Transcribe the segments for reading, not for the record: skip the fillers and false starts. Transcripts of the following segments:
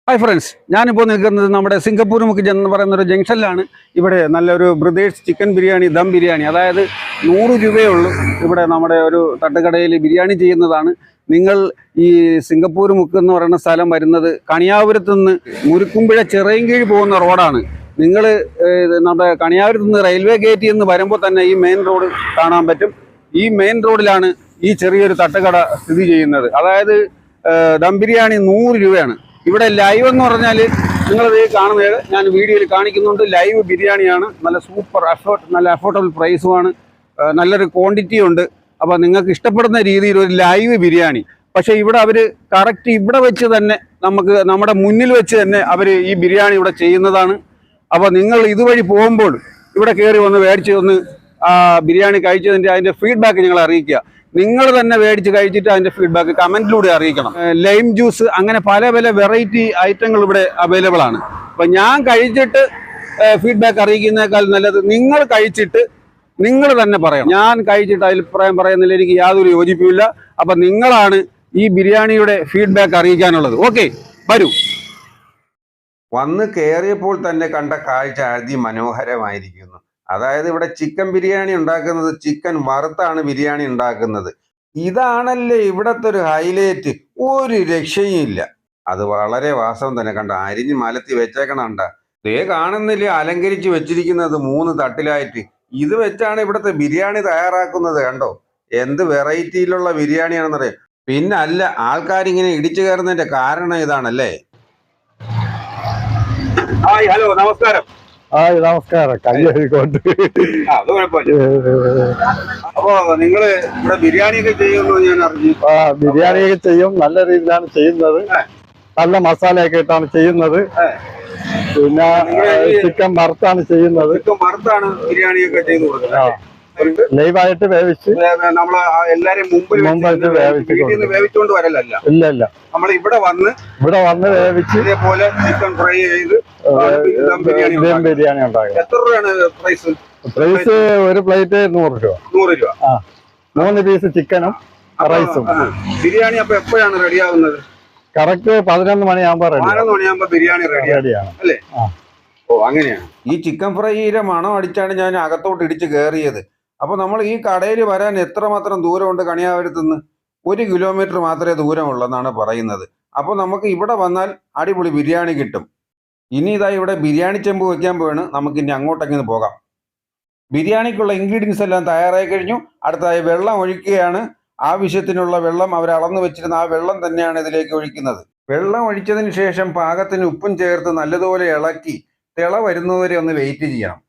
Hi friends, ഞാനിപ്പോൾ നിൽക്കുന്നത് നമ്മുടെ സിംഗപ്പൂർ മുക്ക് എന്ന് പറയുന്ന ഒരു ജംഗ്ഷനിലാണ്. ഇവിടെ നല്ലൊരു ബ്രദേഴ്സ് ചിക്കൻ ബിരിയാണി, ദം ബിരിയാണി, അതായത് 100 രൂപയേ ഉള്ളൂ. ഇവിടെ നമ്മുടെ ഒരു തട്ടുകടയിൽ ബിരിയാണി ചെയ്യുന്നതാണ്. നിങ്ങൾ ഈ സിംഗപ്പൂർ മുക്ക് എന്ന് പറയുന്ന സ്ഥലം വരുന്നത് കണിയാപുരത്ത് നിന്ന് മുരുക്കുമ്പുഴ ചിറയൻകീഴ് പോകുന്ന റോഡാണ്. നിങ്ങൾ നമ്മുടെ കണിയാപുരത്ത് നിന്ന് റെയിൽവേ ഗേറ്റിൽ നിന്ന് വരുമ്പോൾ തന്നെ ഈ മെയിൻ റോഡ് കാണാൻ പറ്റും. ഈ മെയിൻ റോഡിലാണ് ഈ ചെറിയൊരു തട്ടുകട സ്ഥിതി ചെയ്യുന്നത്. അതായത് ദം ബിരിയാണി 100 രൂപയാണ്. ഇവിടെ ലൈവ് എന്ന് പറഞ്ഞാൽ നിങ്ങളത് കാണുന്നത് ഞാൻ വീഡിയോയിൽ കാണിക്കുന്നുണ്ട്. ലൈവ് ബിരിയാണിയാണ്. നല്ല സൂപ്പർ നല്ല അഫോർഡബിൾ പ്രൈസുമാണ്. നല്ലൊരു ക്വാണ്ടിറ്റി ഉണ്ട്. അപ്പോൾ നിങ്ങൾക്ക് ഇഷ്ടപ്പെടുന്ന രീതിയിൽ ഒരു ലൈവ് ബിരിയാണി. പക്ഷേ ഇവിടെ അവർ കറക്റ്റ് ഇവിടെ വെച്ച് തന്നെ നമ്മുടെ മുന്നിൽ വെച്ച് തന്നെ അവർ ഈ ബിരിയാണി ഇവിടെ ചെയ്യുന്നതാണ്. അപ്പോൾ നിങ്ങൾ ഇതുവഴി പോകുമ്പോൾ ഇവിടെ കയറി വന്ന് മേടിച്ച് ഒന്ന് ബിരിയാണി കഴിച്ചതിൻ്റെ അതിൻ്റെ ഫീഡ്ബാക്ക് ഞങ്ങളെ അറിയിക്കുക. നിങ്ങൾ തന്നെ മേടിച്ച് കഴിച്ചിട്ട് അതിൻ്റെ ഫീഡ്ബാക്ക് കമൻറ്റിലൂടെ അറിയിക്കണം. ലൈം ജ്യൂസ്, അങ്ങനെ പല പല വെറൈറ്റി ഐറ്റങ്ങൾ ഇവിടെ അവൈലബിൾ ആണ്. അപ്പം ഞാൻ കഴിച്ചിട്ട് ഫീഡ്ബാക്ക് അറിയിക്കുന്നേക്കാൾ നല്ലത് നിങ്ങൾ കഴിച്ചിട്ട് നിങ്ങൾ തന്നെ പറയണം. ഞാൻ കഴിച്ചിട്ട് അഭിപ്രായം പറയുന്നതിൽ എനിക്ക് യാതൊരു യോജിപ്പുമില്ല. അപ്പം നിങ്ങളാണ് ഈ ബിരിയാണിയുടെ ഫീഡ്ബാക്ക് അറിയിക്കാനുള്ളത്. ഓക്കെ, വരൂ. വന്ന് കയറിയപ്പോൾ തന്നെ കണ്ട കാഴ്ച അതിമനോഹരമായിരിക്കുന്നു. അതായത് ഇവിടെ ചിക്കൻ ബിരിയാണി ഉണ്ടാക്കുന്നത്, ചിക്കൻ വറുത്താണ് ബിരിയാണി ഉണ്ടാക്കുന്നത്. ഇതാണല്ലേ ഇവിടത്തെ ഒരു ഹൈലൈറ്റ്. ഒരു രക്ഷയും ഇല്ല. അത് വളരെ വാസ്തവം തന്നെ. കണ്ട അരിഞ്ഞ് മലത്തി വെച്ചേക്കണണ്ട. ദേ കാണുന്നില്ലേ അലങ്കരിച്ച് വെച്ചിരിക്കുന്നത് 3 തട്ടിലായിട്ട്. ഇത് വെച്ചാണ് ഇവിടുത്തെ ബിരിയാണി തയ്യാറാക്കുന്നത്. കണ്ടോ എന്ത് വെറൈറ്റിയിലുള്ള ബിരിയാണിയാണെന്നറിയാം. പിന്നെ അല്ല, ആൾക്കാരിങ്ങനെ ഇടിച്ചു കയറുന്നതിന്റെ കാരണം ഇതാണല്ലേ. ഹായ്, ഹലോ, നമസ്കാരം. നമസ്കാരം. കല്യാണിക്കോട്ട്. അത് കുഴപ്പമില്ല. അപ്പോ നിങ്ങള് ഇവിടെ ബിരിയാണിയൊക്കെ ചെയ്യുമെന്ന് ഞാൻ അറിഞ്ഞു. ബിരിയാണിയൊക്കെ ചെയ്യും. നല്ല രീതിയിലാണ് ചെയ്യുന്നത്. നല്ല മസാലയൊക്കെ ഇട്ടാണ് ചെയ്യുന്നത്. പിന്നെ ചിക്കൻ വറുത്താണ് ചെയ്യുന്നത്. ചിക്കൻ വറുത്താണ് ബിരിയാണിയൊക്കെ ചെയ്ത് കൊടുക്കുന്നത്. ലൈവായിട്ട് വേവിച്ച് നമ്മള് എല്ലാരെയും മുമ്പായിട്ട് വേവിച്ചുകൊണ്ട് വരലല്ല. ഇല്ല, നമ്മൾ ഇവിടെ വന്ന് വേവിച്ച് ഇതേപോലെ ചിക്കൻ ഫ്രൈ ചെയ്ത് ബിരിയാണി ഉണ്ടാകും. എത്ര രൂപയാണ് പ്രൈസ്? ഒരു പ്ലേറ്റ് 100 രൂപ. 100 രൂപ. 3 പീസ് ചിക്കനും റൈസും. ബിരിയാണി അപ്പൊ എപ്പോഴാണ് റെഡി ആവുന്നത്? കറക്റ്റ് 11 മണിയാകുമ്പോ 11 മണിയാകുമ്പോ ബിരിയാണി റെഡിയാണ് അല്ലേ? ഓ, അങ്ങനെയാണ്. ഈ ചിക്കൻ ഫ്രൈയുടെ മണം അടിച്ചാണ് ഞാൻ അകത്തോട്ട് ഇടിച്ച് കയറിയത്. അപ്പൊ നമ്മൾ ഈ കടയിൽ വരാൻ എത്രമാത്രം ദൂരമുണ്ട്? കണിയാപുരത്ത് നിന്ന് 1 കിലോമീറ്റർ മാത്രമേ ദൂരമുള്ളെന്നാണ് പറയുന്നത്. അപ്പൊ നമുക്ക് ഇവിടെ വന്നാൽ അടിപൊളി ബിരിയാണി കിട്ടും. ഇനി ഇതാ ഇവിടെ ബിരിയാണി ചെമ്പ് വെക്കാൻ പോവാണ്. നമുക്ക് ഇനി അങ്ങോട്ടേക്ക് പോകാം. ബിരിയാണിക്കുള്ള ഇൻഗ്രീഡിയൻസ് എല്ലാം തയ്യാറായി കഴിഞ്ഞു. അടുത്തതായി വെള്ളം ഒഴിക്കുകയാണ്. ആവശ്യത്തിനുള്ള വെള്ളം അവർ അളന്നു വെച്ചിരുന്ന ആ വെള്ളം തന്നെയാണ് ഇതിലേക്ക് ഒഴിക്കുന്നത്. വെള്ളം ഒഴിച്ചതിന് ശേഷം പാകത്തിന് ഉപ്പും ചേർത്ത് നല്ലതുപോലെ ഇളക്കി തിള വരുന്നവരെ ഒന്ന് വെയിറ്റ് ചെയ്യണം.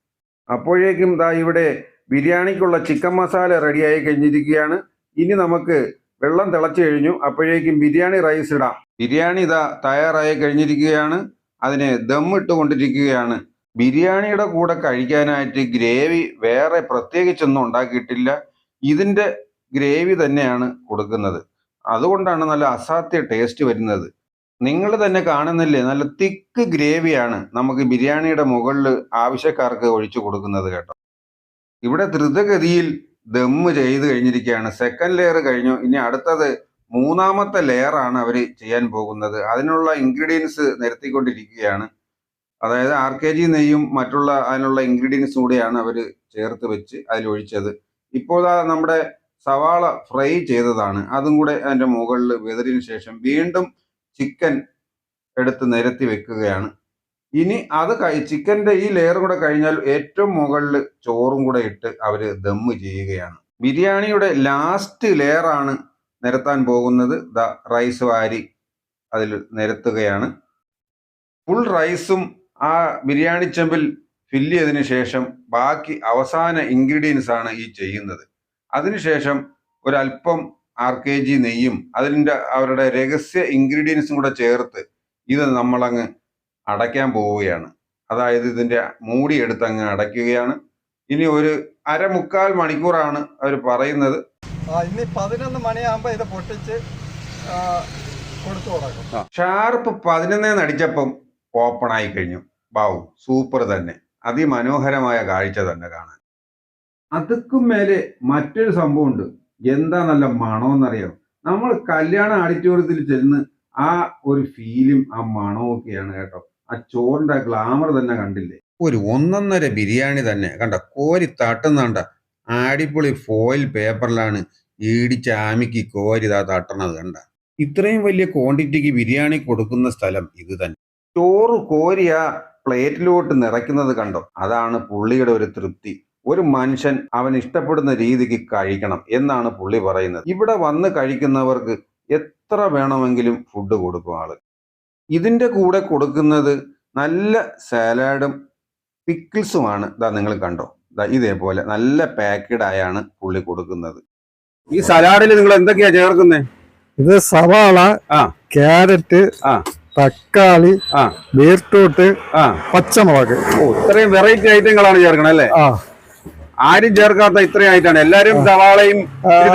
അപ്പോഴേക്കും ദാ ഇവിടെ ബിരിയാണിക്കുള്ള ചിക്കൻ മസാല റെഡിയായി കഴിഞ്ഞിരിക്കുകയാണ്. ഇനി നമുക്ക് വെള്ളം തിളച്ചു കഴിഞ്ഞു. അപ്പോഴേക്കും ബിരിയാണി റൈസ് ഇടാം. ബിരിയാണി ഇതാ തയ്യാറായി കഴിഞ്ഞിരിക്കുകയാണ്. അതിന് ദം ഇട്ടുകൊണ്ടിരിക്കുകയാണ്. ബിരിയാണിയുടെ കൂടെ കഴിക്കാനായിട്ട് ഗ്രേവി വേറെ പ്രത്യേകിച്ചൊന്നും ഉണ്ടാക്കിയിട്ടില്ല. ഇതിൻ്റെ ഗ്രേവി തന്നെയാണ് കൊടുക്കുന്നത്. അതുകൊണ്ടാണ് നല്ല അസാധ്യ ടേസ്റ്റ് വരുന്നത്. നിങ്ങൾ തന്നെ കാണുന്നില്ലേ, നല്ല തിക്ക് ഗ്രേവിയാണ് നമുക്ക് ബിരിയാണിയുടെ മുകളിൽ ആവശ്യക്കാർക്ക് ഒഴിച്ചു കൊടുക്കുന്നത് കേട്ടോ. ഇവിടെ ദ്രുതഗതിയിൽ ദമ്മ് ചെയ്ത് കഴിഞ്ഞിരിക്കുകയാണ്. സെക്കൻഡ് ലെയർ കഴിഞ്ഞു. ഇനി അടുത്തത് 3ാമത്തെ ലെയറാണ് അവർ ചെയ്യാൻ പോകുന്നത്. അതിനുള്ള ഇൻഗ്രീഡിയൻസ് നിരത്തിക്കൊണ്ടിരിക്കുകയാണ്. അതായത് RKG നെയ്യും മറ്റുള്ള അതിനുള്ള ഇൻഗ്രീഡിയൻസും കൂടെയാണ് അവർ ചേർത്ത് വെച്ച് അതിലൊഴിച്ചത്. ഇപ്പോൾ നമ്മുടെ സവാള ഫ്രൈ ചെയ്തതാണ്. അതും കൂടെ അതിൻ്റെ മുകളിൽ വെതറിന് ശേഷം വീണ്ടും ചിക്കൻ എടുത്ത് നിരത്തി വെക്കുകയാണ്. ഇനി അത് ചിക്കൻ്റെ ഈ ലെയർ കൂടെ കഴിഞ്ഞാൽ ഏറ്റവും മുകളിൽ ചോറും കൂടെ ഇട്ട് അവർ ദമ്മ് ചെയ്യുകയാണ്. ബിരിയാണിയുടെ ലാസ്റ്റ് ലെയറാണ് നിരത്താൻ പോകുന്നത്. റൈസ് വാരി അതിൽ നിരത്തുകയാണ്. ഫുൾ റൈസും ആ ബിരിയാണി ചെമ്പിൽ ഫില്ല് ചെയ്തതിന് ശേഷം ബാക്കി അവസാന ഇൻഗ്രീഡിയൻസ് ആണ് ഈ ചെയ്യുന്നത്. അതിനുശേഷം ഒരല്പം RKG നെയ്യും അവരുടെ രഹസ്യ ഇൻഗ്രീഡിയൻസും കൂടെ ചേർത്ത് ഇത് നമ്മളങ്ങ് അടയ്ക്കാൻ പോവുകയാണ്. അതായത് ഇതിൻ്റെ മൂടി എടുത്ത് അങ്ങ് അടയ്ക്കുകയാണ്. ഇനി ഒരു 1/4 മണിക്കൂറാണ് അവർ പറയുന്നത്. ഇനി 11 മണിയാകുമ്പോൾ ഇത് പൊട്ടിച്ച് കൊടുത്തു തുടങ്ങും. ഷാർപ്പ് 11 അടിച്ചപ്പം ഓപ്പൺ ആയി കഴിഞ്ഞു. ബാവു, സൂപ്പർ തന്നെ. അതിമനോഹരമായ കാഴ്ച തന്നെ കാണാൻ. അതുക്കും മേലെ മറ്റൊരു സംഭവമുണ്ട്. എന്താ നല്ല മണമെന്നറിയാം. നമ്മൾ കല്യാണ ഓഡിറ്റോറിയത്തിൽ ചെന്ന് ആ ഒരു ഫീലും ആ മണവും ഒക്കെയാണ് കേട്ടോ. ആ ചോറിന്റെ ഗ്ലാമർ തന്നെ കണ്ടില്ലേ? ഒരു ഒന്നൊന്നര ബിരിയാണി തന്നെ കണ്ട, കോരി തട്ടുന്നുണ്ട. അടിപൊളി ഫോയിൽ പേപ്പറിലാണ് ഇടിച്ച് ആമിക്ക് കോരി ഇതാ തട്ടണത് കണ്ട. ഇത്രയും വലിയ ക്വാണ്ടിറ്റിക്ക് ബിരിയാണി കൊടുക്കുന്ന സ്ഥലം ഇത് തന്നെ. ചോറ് കോരി ആ പ്ലേറ്റിലോട്ട് നിറയ്ക്കുന്നത് കണ്ടോ, അതാണ് പുള്ളിയുടെ ഒരു തൃപ്തി. ഒരു മനുഷ്യൻ അവൻ ഇഷ്ടപ്പെടുന്ന രീതിക്ക് കഴിക്കണം എന്നാണ് പുള്ളി പറയുന്നത്. ഇവിടെ വന്ന് കഴിക്കുന്നവർക്ക് എത്ര വേണമെങ്കിലും ഫുഡ് കൊടുക്കും ആള്. ഇതിന്റെ കൂടെ കൊടുക്കുന്നത് നല്ല സാലാഡും പിക്കിൾസുമാണ്. ഇതാ നിങ്ങൾ കണ്ടോ, ഇതേപോലെ നല്ല പാക്കഡ് ആയാണ് പുള്ളി കൊടുക്കുന്നത്. ഈ സലാഡിൽ നിങ്ങൾ എന്തൊക്കെയാ ചേർക്കുന്നത്? ഇത് സവാള, ആ ക്യാരറ്റ്, ആ തക്കാളി, ആ ബീട്രൂട്ട്, ആ പച്ചമുളക്. ഇത്രയും വെറൈറ്റി ഐറ്റങ്ങളാണ് ചേർക്കണം അല്ലേ? ആ ആരും ചേർക്കാത്ത ഇത്രയും ആയിട്ടാണ്. എല്ലാരും സവാളയും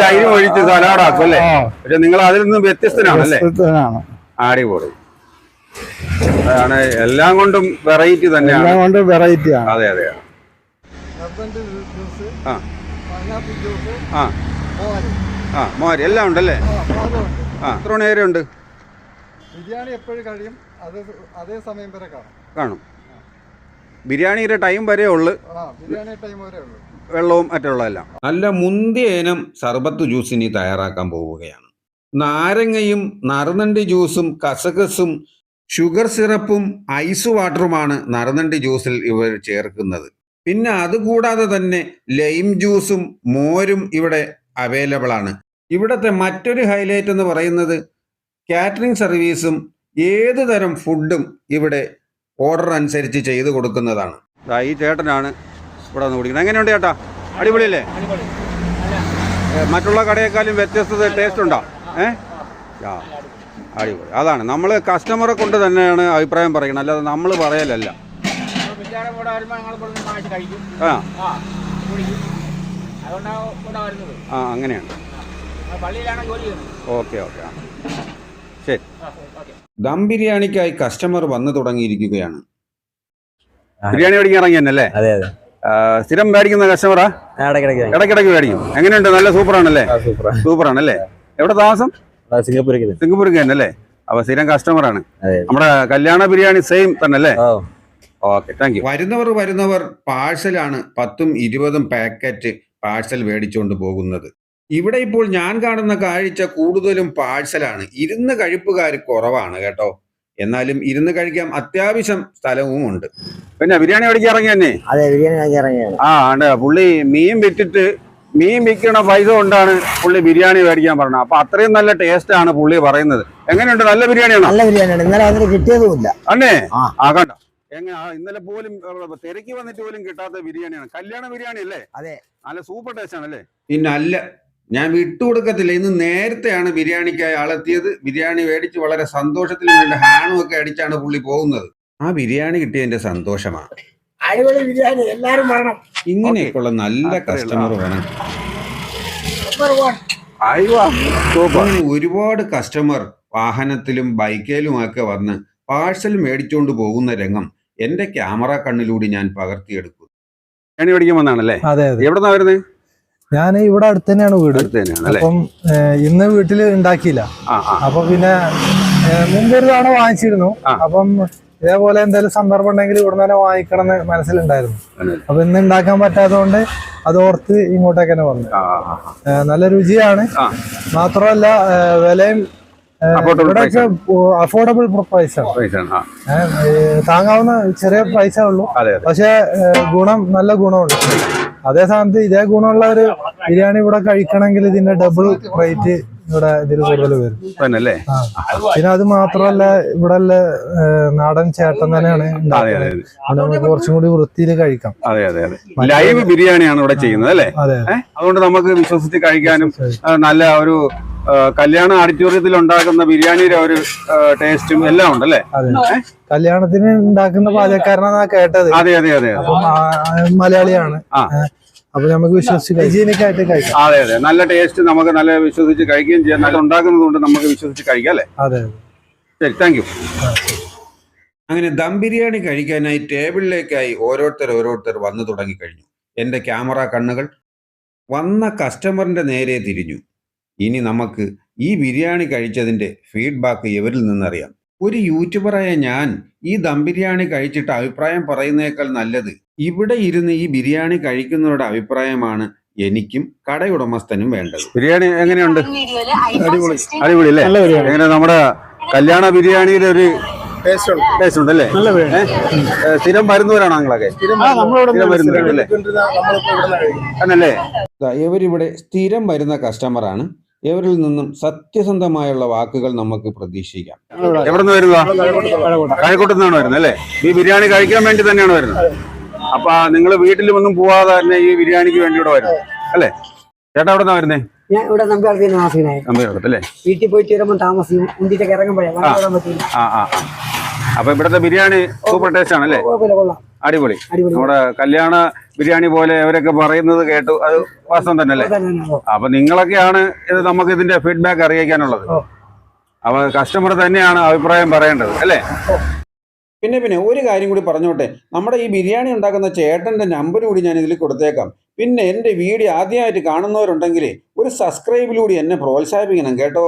തൈരും ഒഴിച്ച് സലാഡാക്കും അല്ലേ? പക്ഷെ നിങ്ങൾ അതിൽ നിന്ന് വ്യത്യസ്തനാണ് അല്ലേ? അടിപൊളി. അതാണ് എല്ലാം കൊണ്ടും വെറൈറ്റി തന്നെയാണ്. എല്ലാം കൊണ്ട് വെറൈറ്റി ആണ്. അതെ അതെ. ആ ആ ആ മോര് എല്ലാം ഉണ്ടല്ലേ? ആ എത്ര നേരം ഉണ്ട്? ബിരിയാണി എപ്പോഴും കഴിയും, അതേ സമയം വരെ കാണും. ബിരിയാണിയുടെ ടൈം വരെ ഉള്ളു, ബിരിയാണി ടൈം വരെ ഉള്ളു. വെള്ളവും മറ്റുള്ളതെല്ലാം. നല്ല മുന്തിയ ഇനം സർബത്ത് ജ്യൂസ് ഇനി തയ്യാറാക്കാൻ പോവുകയാണ്. നാരങ്ങയും നറുനണ്ടി ജ്യൂസും കസകസും ഷുഗർ സിറപ്പും ഐസ് വാട്ടറുമാണ് നറുനണ്ടി ജ്യൂസിൽ ഇവർ ചേർക്കുന്നത്. പിന്നെ അതുകൂടാതെ തന്നെ ലൈം ജ്യൂസും മോരും ഇവിടെ അവൈലബിൾ ആണ്. ഇവിടുത്തെ മറ്റൊരു ഹൈലൈറ്റ് എന്ന് പറയുന്നത് കാറ്ററിംഗ് സർവീസും ഏത് തരം ഫുഡും ഇവിടെ ഓർഡർ അനുസരിച്ച് ചെയ്തു കൊടുക്കുന്നതാണ്. ഈ ചേട്ടനാണ് ഇവിടെ വന്ന് കുടിക്കുന്നത്. എങ്ങനെയുണ്ട് ചേട്ടാ? അടിപൊളിയല്ലേ? മറ്റുള്ള കടയേക്കാളും വ്യത്യസ്തത ടേസ്റ്റ് ഉണ്ടോ? ആ അടിപൊളി. അതാണ് നമ്മൾ കസ്റ്റമറെ കൊണ്ട് തന്നെയാണ് അഭിപ്രായം പറയുന്നത്, അല്ലാതെ നമ്മൾ പറയലല്ല. ആ അങ്ങനെയാണ്. Okay okay. ശരി. ദം ബിരിയാണിക്കായി കസ്റ്റമർ വന്നു തുടങ്ങിയിരിക്കുകയാണ്. ബിരിയാണി മേടിക്കാൻ ഇറങ്ങി തന്നെ അല്ലേ? അതെ അതെ. സ്ഥിരം മേടിക്കുന്ന കസ്റ്റമറാ? ഇടയ്ക്കിടയ്ക്ക് മേടിക്കും. എങ്ങനെയുണ്ട്? നല്ല സൂപ്പറാണല്ലേ? സൂപ്പറാണല്ലേ? എവിടെ താമസം? സിംഗപ്പൂർക്ക് തന്നെ അല്ലേ? അപ്പൊ സ്ഥിരം കസ്റ്റമറാണ്. നമ്മുടെ കല്യാണ ബിരിയാണി സെയിം തന്നെ അല്ലേ? Okay, thank you. വരുന്നവർ പാഴ്സലാണ് 10ഉം 20ഉം പാക്കറ്റ് പാഴ്സൽ മേടിച്ചുകൊണ്ട് പോകുന്നത്. ഇവിടെ ഇപ്പോൾ ഞാൻ കാണുന്ന കാഴ്ച കൂടുതലും പാഴ്സലാണ്. ഇരുന്ന് കഴിപ്പുകാർ കുറവാണ് കേട്ടോ. എന്നാലും ഇരുന്ന് കഴിക്കാൻ അത്യാവശ്യം സ്ഥലവും ഉണ്ട്. പിന്നെ ബിരിയാണി മേടിക്കാൻ ഇറങ്ങി തന്നെ? അതെ, ബിരിയാണി ഇറങ്ങിയാണ്. പുള്ളി മീൻ വിറ്റിട്ട് മീൻ വിൽക്കണ പൈസ കൊണ്ടാണ് പുള്ളി ബിരിയാണി മേടിക്കാൻ പറഞ്ഞത്. അപ്പൊ അത്രയും നല്ല ടേസ്റ്റ് ആണ് പുള്ളി പറയുന്നത്. എങ്ങനെയുണ്ട്? നല്ല ബിരിയാണിയാണോ? നല്ല ബിരിയാണിയാണ്. ഇന്നലെ വന്നിട്ട് കിട്ടിയതുമില്ല. അല്ലേ? കണ്ട എങ്ങനെ ഇന്നലെ പോലും തിരക്കി വന്നിട്ട് പോലും കിട്ടാത്ത ബിരിയാണിയാണ്. കല്യാണ ബിരിയാണി അല്ലേ? അതെ, നല്ല സൂപ്പർ ടേസ്റ്റ് ആണല്ലേ? പിന്നല്ല, ഞാൻ വിട്ടുകൊടുക്കത്തില്ല. ഇന്ന് നേരത്തെയാണ് ബിരിയാണിക്കായി ആളെത്തിയത്. ബിരിയാണി മേടിച്ച് വളരെ സന്തോഷത്തിന് വേണ്ടി ഹാണും ഒക്കെ അടിച്ചാണ് പുള്ളി പോകുന്നത്. ആ ബിരിയാണി കിട്ടിയതിന്റെ സന്തോഷമാണ്. അടിപൊളി ബിരിയാണി, എല്ലാരും പറയണം. ഇങ്ങനെയൊക്കെയുള്ള നല്ല കസ്റ്റമർ വേണം. അങ്ങനെ ഒരുപാട് കസ്റ്റമർ വാഹനത്തിലും ബൈക്കിലുമൊക്കെ വന്ന് പാഴ്സൽ മേടിച്ചുകൊണ്ട് പോകുന്ന രംഗം എന്റെ ക്യാമറ കണ്ണിലൂടെ ഞാൻ പകർത്തിയെടുക്കും. ബിരിയാണി മേടിക്കാൻ വന്നാണല്ലേ? അതെ അതെ. എവിടെന്നാ വരുന്നത്? ഞാൻ ഇവിടെ അടുത്ത് തന്നെയാണ് വീട്. അപ്പം ഇന്ന് വീട്ടില് ഉണ്ടാക്കിയില്ല. അപ്പൊ പിന്നെ മുമ്പൊരു തവണ വാങ്ങിച്ചിരുന്നു. അപ്പം ഇതേപോലെ എന്തെങ്കിലും സന്ദർഭം ഉണ്ടെങ്കിൽ ഇവിടെ തന്നെ വാങ്ങിക്കണം എന്ന് മനസ്സിലുണ്ടായിരുന്നു. അപ്പൊ ഇന്ന് ഉണ്ടാക്കാൻ പറ്റാത്തതുകൊണ്ട് അത് ഓർത്ത് ഇങ്ങോട്ടേക്ക് തന്നെ വന്നു. നല്ല രുചിയാണ്, മാത്രമല്ല വിലയും അഫോർഡബിൾ പ്രൈസ് ആണ്. താങ്ങാവുന്ന ചെറിയ പൈസ ഉള്ളൂ, പക്ഷെ ഗുണം നല്ല ഗുണമുണ്ട്. അതേ സ്ഥാനത്ത് ഇതേ ഗുണമുള്ള ഒരു ബിരിയാണി ഇവിടെ കഴിക്കണമെങ്കിൽ ഇതിന്റെ ഡബിൾ റേറ്റ് ഇവിടെ ഇതിൽ കൂടുതൽ വരും. പിന്നെ അത് മാത്രമല്ല ഇവിടെ നാടൻ ചേട്ടൻ തന്നെയാണ് നമുക്ക് കുറച്ചും കൂടി വൃത്തിയിൽ കഴിക്കാം. അതെ അതെ അതെ. ലൈവ് ബിരിയാണിയാണ് ഇവിടെ ചെയ്യുന്നത് അല്ലേ? അതെ. അതുകൊണ്ട് നമുക്ക് വിശ്വസിച്ച് കഴിക്കാനും നല്ല ഒരു കല്യാണ ഓഡിറ്റോറിയത്തിൽ ഉണ്ടാക്കുന്ന ബിരിയാണിയുടെ ഒരു ടേസ്റ്റും എല്ലാം ഉണ്ടല്ലേ? കല്യാണത്തിന് ഉണ്ടാക്കുന്ന പാചകക്കാരനാ കേട്ടത്. അതെ അതെ അതെ. മലയാളിയാണ്. അപ്പൊ നമുക്ക് വിശ്വസിച്ച് ഹൈജീനിക്കായിട്ട് കഴിക്കാം. അതെ അതെ. നല്ല ടേസ്റ്റ്, നമുക്ക് നല്ല വിശ്വസിച്ച് കഴിക്കുകയും ചെയ്യാം. നല്ല ഉണ്ടാക്കുന്നത് കൊണ്ട് നമുക്ക് വിശ്വസിച്ച് കഴിക്കാം അല്ലേ? അതെ. ശരി, താങ്ക് യു. അങ്ങനെ ദം ബിരിയാണി കഴിക്കാനായി ടേബിളിലേക്കായി ഓരോരുത്തർ വന്നു തുടങ്ങിക്കഴിഞ്ഞു. എന്റെ ക്യാമറ കണ്ണുകൾ വന്ന കസ്റ്റമറിന്റെ നേരെ തിരിഞ്ഞു. ഇനി നമുക്ക് ഈ ബിരിയാണി കഴിച്ചതിൻ്റെ ഫീഡ്ബാക്ക് ഇവരിൽ നിന്നറിയാം. ഒരു യൂട്യൂബറായ ഞാൻ ഈ ദം ബിരിയാണി കഴിച്ചിട്ട് അഭിപ്രായം പറയുന്നേക്കാൾ നല്ലത് ഇവിടെ ഇരുന്ന് ഈ ബിരിയാണി കഴിക്കുന്നവരുടെ അഭിപ്രായമാണ് എനിക്കും കടയുടമസ്ഥനും വേണ്ടത്. ബിരിയാണി എങ്ങനെയുണ്ട്? അടിപൊളി. അടിപൊളി അല്ലേ? നല്ല ബിരിയാണി. എങ്ങനെ നമ്മുടെ കല്യാണ ബിരിയാണിയിൽ ഒരു ടേസ്റ്റ് ഉണ്ട് അല്ലേ? നല്ല ബിരിയാണി. സ്ഥിരം വരുന്നവരാണോ നിങ്ങളൊക്കെ? സ്ഥിരം വരുന്നവരല്ലേ? എന്നല്ലേ? ഇവരിവിടെ സ്ഥിരം വരുന്ന കസ്റ്റമറാണ്. ഇവരിൽ നിന്നും സത്യസന്ധമായുള്ള വാക്കുകൾ നമുക്ക് പ്രതീക്ഷിക്കാം. എവിടെ നിന്ന് വരുന്നതാ? കഴക്കൂട്ടത്ത് നിന്നാണ് വരുന്നത് അല്ലേ? ഈ ബിരിയാണി കഴിക്കാൻ വേണ്ടി തന്നെയാണ് വരുന്നത്. അപ്പൊ നിങ്ങൾ വീട്ടിലും ഒന്നും പോവാതെ തന്നെ ഈ ബിരിയാണിക്ക് വേണ്ടി ഇവിടെ വരുന്നത് അല്ലേ? ചേട്ടാ എവിടെ നിന്നാ വരുന്നേ? ഞാൻ ഇവിടെ നമ്പ്യാർത്തി താമസിക്കണേ. അല്ലേ? വീട്ടിൽ പോയിട്ട് വരുമ്പോൾ താമസിക്കും. ഉണ്ടിട്ടൊക്കെ ഇറങ്ങുമ്പോഴേ പറ്റില്ല. അപ്പൊ ഇവിടുത്തെ ബിരിയാണി സൂപ്പർ ടേസ്റ്റ് ആണല്ലേ? കൊള്ളാം. അടിപൊളി. നമ്മുടെ കല്യാണ ബിരിയാണി പോലെ അവരൊക്കെ പറയുന്നത് കേട്ടു. അത് വാസ്തവം തന്നെ അല്ലേ? അപ്പൊ നിങ്ങളൊക്കെയാണ് ഇത് നമുക്ക് ഇതിന്റെ ഫീഡ്ബാക്ക് അറിയിക്കാനുള്ളത്. അപ്പൊ കസ്റ്റമർ തന്നെയാണ് അഭിപ്രായം പറയേണ്ടത് അല്ലേ? പിന്നെ ഒരു കാര്യം കൂടി പറഞ്ഞോട്ടെ. നമ്മുടെ ഈ ബിരിയാണി ഉണ്ടാക്കുന്ന ചേട്ടന്റെ നമ്പർ കൂടി ഞാൻ ഇതിൽ കൊടുത്തേക്കാം. പിന്നെ എൻ്റെ വീഡിയോ ആദ്യമായിട്ട് കാണുന്നവരുണ്ടെങ്കിൽ ഒരു സബ്സ്ക്രൈബിലൂടെ എന്നെ പ്രോത്സാഹിപ്പിക്കണം കേട്ടോ.